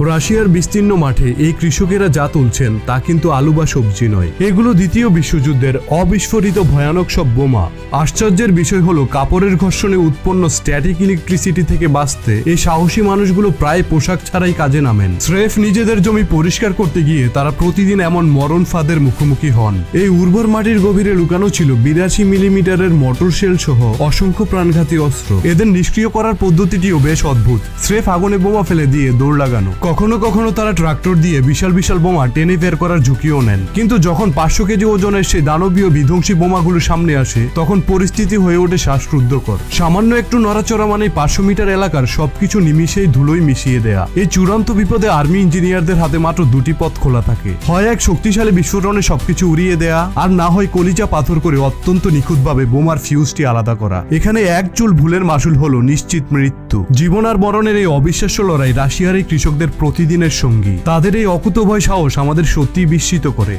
রাশিয়ার বিস্তীর্ণ মাঠে এই কৃষকেরা যা তুলছেন তা কিন্তু আলু বা সবজি নয়, এগুলো দ্বিতীয় বিশ্বযুদ্ধের অবিস্ফোরিত ভয়ানক সব বোমা। আশ্চর্যের বিষয় হলো কাপড়ের ঘর্ষণে উৎপন্ন স্ট্যাটিক ইলেকট্রিসিটি থেকে বাঁচতে এই সাহসী মানুষগুলো প্রায় পোশাক ছাড়াই কাজে নামেন। স্রেফ নিজেদের জমি পরিষ্কার করতে গিয়ে তারা প্রতিদিন এমন মরণ ফাঁদের মুখোমুখি হন। এই উর্বর মাটির গভীরে লুকানো ছিল 82 মিলিমিটারের মোটর শেল সহ অসংখ্য প্রাণঘাতী অস্ত্র। এদের নিষ্ক্রিয় করার পদ্ধতিটিও বেশ অদ্ভুত, স্রেফ আগুনে বোমা ফেলে দিয়ে দৌড় লাগানো। কখনো কখনো তারা ট্রাক্টর দিয়ে বিশাল বিশাল বোমা টেনে বের করার ঝুঁকিও নেন। কিন্তু যখন 500 কেজি ওজনের সেই দানবীয় বিধ্বংসী বোমাগুলো সামনে আসে তখন পরিস্থিতি হয়ে ওঠে শ্বাসরুদ্ধকর। সামান্য একটু নড়াচড়া মানে 500 মিটার এলাকার সবকিছু নিমিষেই ধুলোয় মিশিয়ে দেয়া। এই চূড়ান্ত বিপদে আর্মি ইঞ্জিনিয়ারদের হাতে মাত্র দুটি পথ খোলা থাকে, হয় এক শক্তিশালী বিস্ফোরণে সবকিছু উড়িয়ে দেয়া, আর না হয় কলিজা পাথর করে অত্যন্ত নিখুঁতভাবে বোমার ফিউজটি আলাদা করা। এখানে এক চুল ভুলের মাসুল হলো নিশ্চিত মৃত্যু। জীবন আর মরণের এই অবিশ্বাস্য লড়াই রাশিয়ার এই কৃষকদের প্রতিদিনের সঙ্গী। তাদের এই অকুতোভয় সাহস আমাদের সত্যিই বিস্মিত করে।